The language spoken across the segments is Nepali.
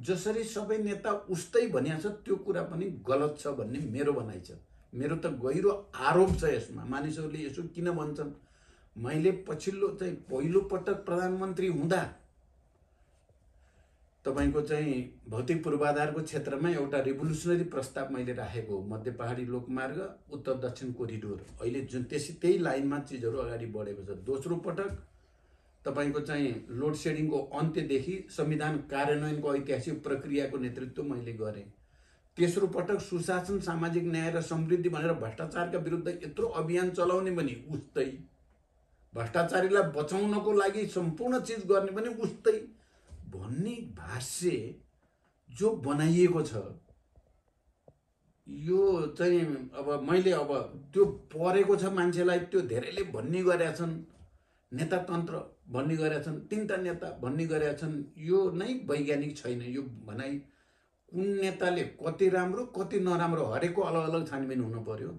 जसरी सबै नेता उस्तै भनिया छ त्यो कुरा पनि गलत छ भन्ने मेरो भनाइ छ। मेरो त गहिरो आरोप छ यसमा। मानिसहरूले यसो किन भन्छन्? मैले पछिल्लो चाहिँ पहिलो पटक प्रधानमन्त्री हुँदा तपाईको चाहिँ भौतिक पूर्वाधारको क्षेत्रमा एउटा रिभोल्युसनरी प्रस्ताव मैले राखेको हो, मध्य पहाडी लोकमार्ग उत्तर दक्षिण कोरिडोर। अहिले जुन त्यही लाइनमा चिजहरू अगाडि बढेको छ। दोस्रो पटक तपाईको चाहिँ लोड सेडिङको अन्त्यदेखि संविधान कार्यान्वयनको ऐतिहासिक प्रक्रियाको नेतृत्व मैले गरेँ। तेस्रो पटक सुशासन, सामाजिक न्याय र समृद्धि भनेर भ्रष्टाचारका विरुद्ध यत्रो अभियान चलाउने पनि उस्तै, भ्रष्टाचारीलाई बचाउनको लागि सम्पूर्ण चिज गर्ने पनि उस्तै भन्ने भाष्य जो बनाइएको छ, यो चाहिँ अब मैले अब त्यो परेको छ मान्छेलाई। त्यो धेरैले भन्ने गरेका छन्, नेतातन्त्र भन्ने गरेका छन्, तीनटा नेता भन्ने गरेका छन्। यो नै वैज्ञानिक छैन यो भनाइ। कुन नेताले कति राम्रो कति नराम्रो हरेकको अलग अलग छानबिन हुनु पर्यो।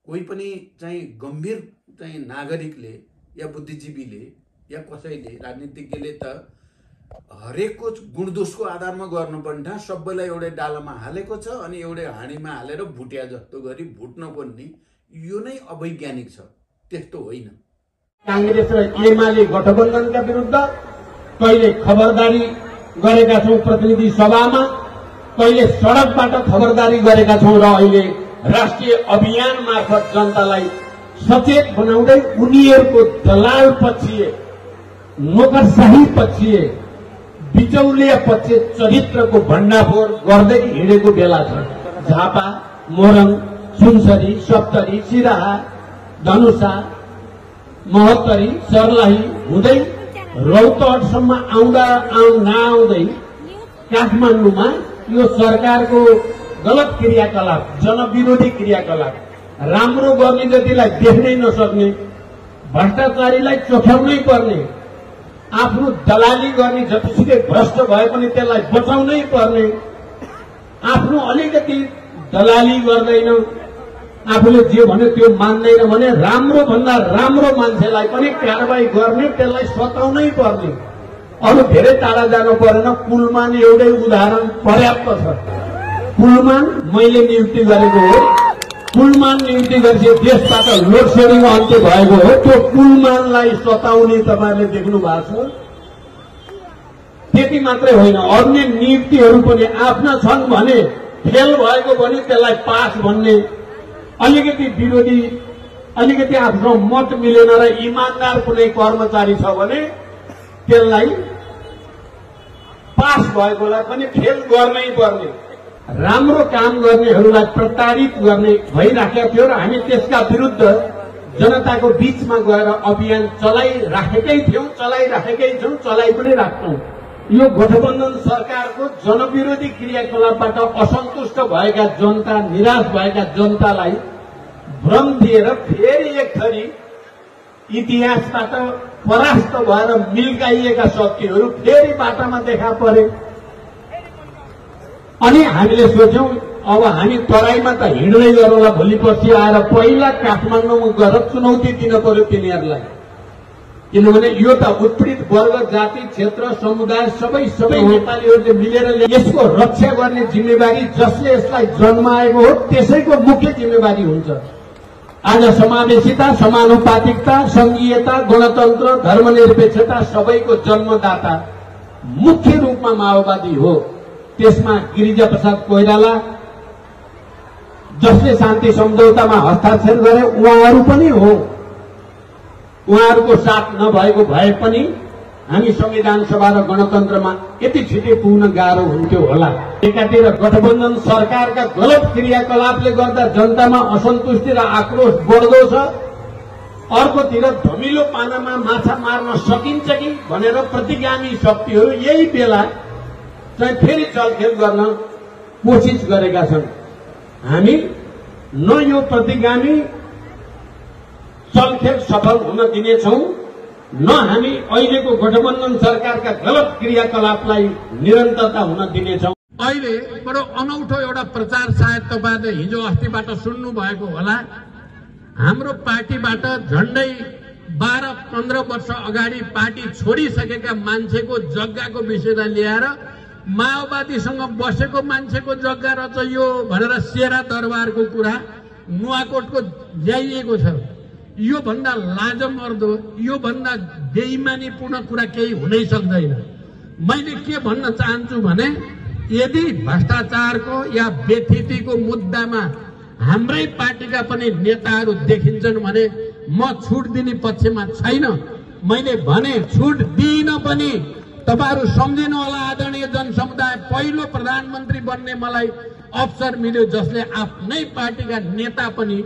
कोही पनि चाहिँ गम्भीर चाहिँ नागरिकले या बुद्धिजीवीले या कसैले राजनीतिज्ञले त हरेकको गुणदोषको आधारमा गर्नुपर्ने, सबैलाई एउटै डालामा हालेको छ अनि एउटै हाँडीमा हालेर भुट्या जस्तो गरी भुट्न खोज्ने, यो नै अवैज्ञानिक छ। त्यस्तो होइन। कांग्रेस र एमाले गठबन्धनका विरुद्ध कहिले खबरदारी गरेका छौं प्रतिनिधि सभामा, कहिले सडकबाट खबरदारी गरेका छौं र अहिले राष्ट्रिय अभियान मार्फत जनतालाई सचेत बनाउँदै उनीहरूको दलाल पक्षीय, नोकरशाही पक्षीय, बिचौलिया पक्ष चरित्रको भण्डाफोर गर्दै हिँडेको बेला छ। झापा, मोरङ, सुनसरी, सप्तरी, सिराहा, धनुषा, महोत्तरी, सर्लाही हुँदै रौतहटसम्म नआउँदै काठमाडौँमा यो सरकारको गलत क्रियाकलाप, जनविरोधी क्रियाकलाप, राम्रो गर्ने जतिलाई देख्नै नसक्ने, भ्रष्टाचारीलाई चोख्याउनै पर्ने, आफ्नो दलाली गर्ने जतिसुकै भ्रष्ट भए पनि त्यसलाई बचाउनै पर्ने, आफ्नो अलिकति दलाली गर्दैन, आफूले जे भन्यो त्यो मान्दैन भने राम्रो भन्दा राम्रो मान्छेलाई पनि कारबाही गर्ने, त्यसलाई सताउनै पर्ने। अरू धेरै टाढा जानु परेन। पुलमान एउटै उदाहरण पर्याप्त छ। पुलमान मैले नियुक्ति गरेको हो। पुलमान नियुक्ति गरेपछि देशबाट लोड सेडिङ अन्त्य भएको हो। त्यो पुलमानलाई सताउने तपाईँले देख्नु भएको छ। त्यति मात्रै होइन, अन्य नियुक्तिहरू पनि आफ्ना छन् भने फेल भएको भने त्यसलाई पास भन्ने, अलिकति विरोधी, अलिकति आफ्नो मत मिलेन र इमानदार कुनै कर्मचारी छ भने त्यसलाई पास भएकोलाई पनि फेल गर्नै पर्ने। राम्रो काम गर्नेहरूलाई प्रताडित गर्ने भइराखेको थियो र हामी त्यसका विरुद्ध जनताको बीचमा गएर अभियान चलाइराखेकै थियौं, चलाइराखेकै छौं, चलाइ पनि राख्छौं। यो गठबन्धन सरकारको जनविरोधी क्रियाकलापबाट असन्तुष्ट भएका जनता, निराश भएका जनतालाई भ्रम दिएर फेरि एक थरी इतिहासबाट परास्त भएर मिल्काइएका शक्तिहरू फेरि बाटामा देखा परे। अनि हामीले सोच्यौं अब हामी तराईमा त हिँड्दै गरौँला, भोलि पर्सि आएर पहिला काठमाडौँमा गएर चुनौती दिन पर्यो तिनीहरूलाई। किनभने यो त उत्पीडित वर्ग, जाति, क्षेत्र, समुदाय सबै नेपालीहरूले मिलेर यसको रक्षा गर्ने जिम्मेवारी जसले यसलाई जन्माएको हो त्यसैको मुख्य जिम्मेवारी हुन्छ। आज समावेशिता, समानुपातिकता, संघीयता, गणतन्त्र, धर्मनिरपेक्षता सबैको जन्मदाता मुख्य रूपमा माओवादी हो। त्यसमा गिरिजाप्रसाद कोइराला जसले शान्ति सम्झौतामा हस्ताक्षर गरे उहाँहरू पनि हो। उहाँहरूको साथ नभएको भए पनि हामी संविधान सभा र गणतन्त्रमा यति छिटै पुग्न गाह्रो हुन्थ्यो होला। एकातिर गठबन्धन सरकारका गलत क्रियाकलापले गर्दा जनतामा असन्तुष्टि र आक्रोश बढ्दो छ, अर्कोतिर धमिलो पानामा माछा मार्न सकिन्छ कि भनेर प्रतिगामी शक्तिहरू यही बेला चाहिँ फेरि चलखेल गर्न कोसिस गरेका छन्। हामी न यो प्रतिगामी चलखेल सफल हुन दिनेछौं, न हामी अहिलेको गठबन्धन सरकारका गलत क्रियाकलापलाई निरन्तरता हुन दिनेछौं। अहिले बडो अनौठो एउटा प्रचार सायद तपाईहरुले हिजो अस्तिबाट सुन्नु भएको होला। हाम्रो पार्टीबाट झण्डै 12-15 वर्ष अगाडि पार्टी छोडिसकेका मान्छेको जग्गाको विषयलाई ल्याएर माओवादीसँग बसेको मान्छेको जग्गा रहेछ यो भनेर शेरा दरबारको कुरा नुवाकोटको ल्याइएको छ। यो भन्दा लाजमर्दो, यो भन्दा बेइमानीपूर्ण कुरा केही हुनै सक्दैन। मैले के भन्न चाहन्छु भने यदि भ्रष्टाचारको या बेथितिको मुद्दामा हाम्रै पार्टीका पनि नेताहरू देखिन्छन् भने म छुट दिने पक्षमा छैन। मैले भने छुट दिइन पनि तपाईहरु सम्झिनु होला आदरणीय जनसमुदाय, पहिलो प्रधानमन्त्री बन्ने मलाई अवसर मिल्यो जसले आफ्नै पार्टीका नेता पनि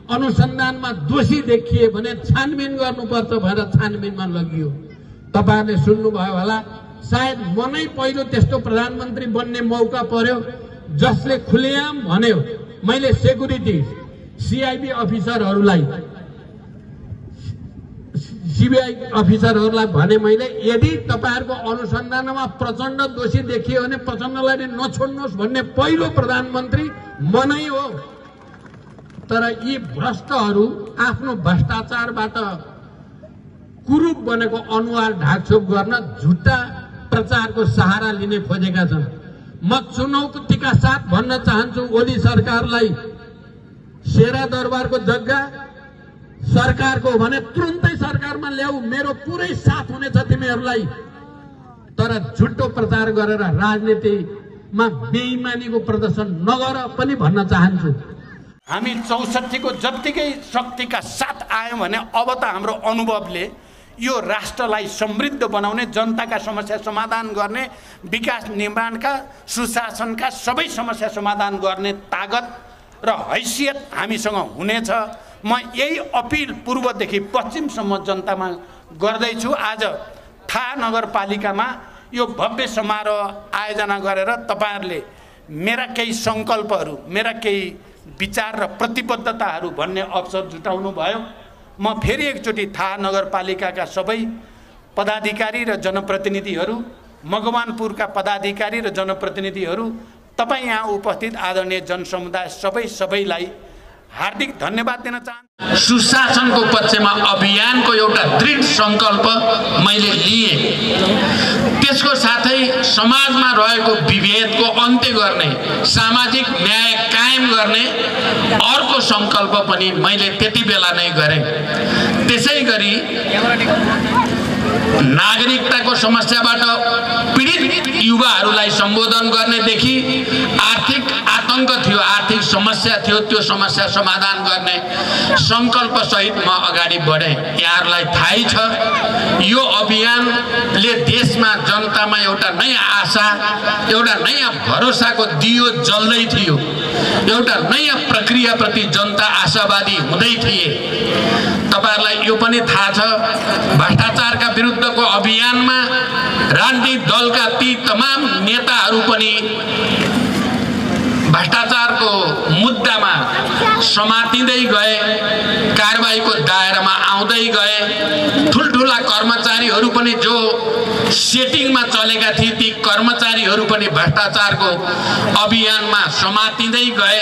अनुसन्धानमा दोषी देखिए भने छानबिन गर्नुपर्छ भनेर छानबिनमा लगियो। तपाईहरुले सुन्नुभयो होला, सायद म नै पहिलो त्यस्तो प्रधानमन्त्री बन्ने मौका पर्यो जसले खुलेआम भन्यो मैले सेक्युरिटी सीआईबी अफिसरहरूलाई सीबीआई अफिसरहरूलाई भने मैले यदि तपाईहरुको अनुसन्धानमा प्रचण्ड दोषी देखियो भने प्रचण्डलाई नछोड्नुहोस् भन्ने पहिलो प्रधानमन्त्री म नै हो। तर यी भ्रष्टहरू आफ्नो भ्रष्टाचारबाट कुरूप बनेको अनुहार ढाकछोप गर्न झुट्टा प्रचारको सहारा लिने खोजेका छन्। म चुनौतीका साथ भन्न चाहन्छु ओली सरकारलाई, शेरा दरबारको जग्गा सरकारको भने तुरुन्तै सरकारमा ल्याऊ, मेरो पुरै साथ हुनेछ तिमीहरूलाई। तर झुट्टो प्रचार गरेर राजनीतिमा बेइमानीको प्रदर्शन नगर पनि भन्न चाहन्छु। हामी 64 को जत्तिकै शक्तिका साथ आयौं भने अब त हाम्रो अनुभवले यो राष्ट्रलाई समृद्ध बनाउने, जनताका समस्या समाधान गर्ने, विकास निर्माणका सुशासनका सबै समस्या समाधान गर्ने ताकत र हैसियत हामीसँग हुनेछ। म यही अपिल पूर्वदेखि पश्चिमसम्म जनतामा गर्दैछु। आज थाहा नगरपालिकामा यो भव्य समारोह आयोजना गरेर तपाईहरुले मेरा केही संकल्पहरू, मेरा केही विचार र प्रतिबद्धताहरू भन्ने अवसर जुटाउनु भयो। म फेरि एकचोटि थाहा नगरपालिकाका सबै पदाधिकारी र जनप्रतिनिधिहरू, मगवानपुरका पदाधिकारी र जनप्रतिनिधिहरू, तपाई यहाँ उपस्थित आदरणीय जनसमुदाय सबैलाई हार्दिक धन्यवाद दिन चाहन्छु। सुशासनको पक्षमा अभियानको एउटा दृढ संकल्प मैले लिएँ। त्यसको साथै समाजमा रहेको विभेदको अन्त्य गर्ने, सामाजिक न्याय कायम गर्ने अर्को संकल्प पनि मैले त्यति बेला नै गरेँ। त्यसैगरी नागरिकताको समस्याबाट पीडित युवाहरूलाई सम्बोधन गर्नेदेखि आर्थिक आतंक थियो, आर्थिक समस्या थियो, त्यो समस्या समाधान गर्ने संकल्प सहित म अगाडि बढे। यहाँहरूलाई थाहै छ यो अभियानले देशमा जनतामा एउटा नयाँ आशा, एउटा नयाँ भरोसाको दियो जल्दै थियो। एउटा नयाँ प्रक्रियाप्रति जनता आशावादी हुँदै थिए। तपाईहरुलाई यो पनि थाहा छ भ्रष्टाचारका विरुद्धको अभियानमा राजनीतिक दलका ती तमाम नेताहरू पनि भ्रष्टाचारको मुद्दामा समातिँदै गए, कारबाहीको दायरामा आउँदै गए। ठुलठुला कर्मचारीहरू पनि जो सेटिङमा चलेका थिए ती कर्मचारीहरू पनि भ्रष्टाचारको अभियानमा समातिँदै गए।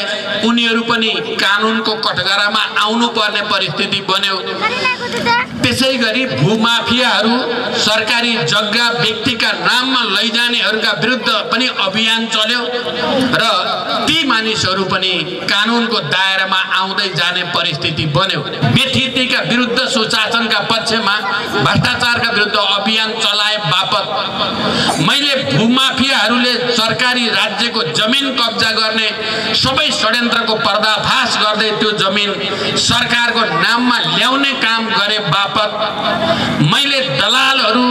उनीहरू पनि कानुनको कठघरामा आउनुपर्ने परिस्थिति बन्यो। त्यसैगरी भूमाफियाहरू, सरकारी जग्गा व्यक्तिका नाममा लैजानेहरूका विरुद्ध पनि अभियान चल्यो र ती मानिसहरू पनि कानुनको दायरामा आउँदै जाने परिस्थिति बन्यो। बेथितिका विरुद्ध सुशासनका पक्षमा भ्रष्टाचारका विरुद्ध अभियान चलाए बापत मैले भूमाफियाहरूले सरकारी राज्यको जमिन कब्जा गर्ने सबै षड्यन्त्रको पर्दाफास गर्दै त्यो जमिन सरकारको नाममा ल्याउने काम गरे बापत मैले दलालहरू,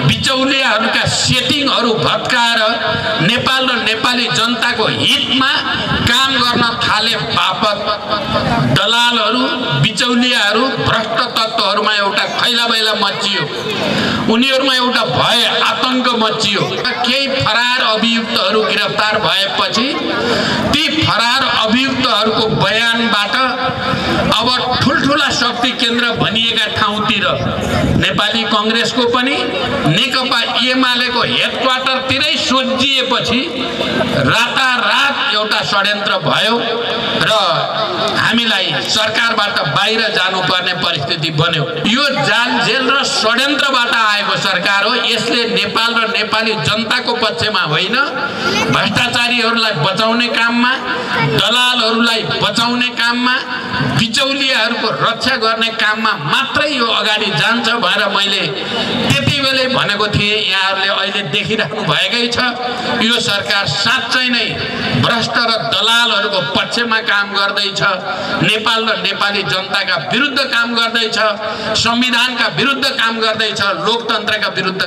बिचौलियाहरूका सेटिङहरू भत्काएर नेपाल र नेपाली जनताको हितमा काम गर्न थाले बापत दलालहरू, बिचौलियाहरू, भ्रष्ट तत्त्वहरूमा एउटा खैलाबैला मचियो। उनीहरूमा एउटा भय, आतंक मचियो। केही फरार अभियुक्तहरू गिरफ्तार भएपछि ती फरार अभियुक्तहरूको बयानबाट अब ठुलठुला शक्ति केन्द्र भनिएका ठाउँतिर नेपाली कांग्रेसको पनि नेकपा एमालेको हेडक्वार्टरतिरै सोझिएपछि रातारात एउटा षड्यन्त्र भयो र हामीलाई सरकारबाट बाहिर जानुपर्ने परिस्थिति बन्यो। यो जाल जेल र षड्यन्त्रबाट आएको सरकार हो। यसले नेपाल र नेपाली जनताको पक्षमा होइन, भ्रष्टाचारीहरूलाई बचाउने काममा, दलालहरूलाई बचाउने काममा, बिचौलियाहरूको रक्षा गर्ने काममा मात्रै यो अगाडि जान्छ भनेर मैले त्यति बेलै भनेको थिएँ। यहाँहरूले अहिले देखिराख्नु भएकै छ, यो सरकार साँच्चै नै भ्रष्ट र दलालहरूको पक्षमा काम गर्दैछ, नेपाल र नेपाली जनताका विरुद्ध काम गर्दैछ, संविधानका विरुद्ध काम गर्दैछ, लोकतन्त्रका विरुद्ध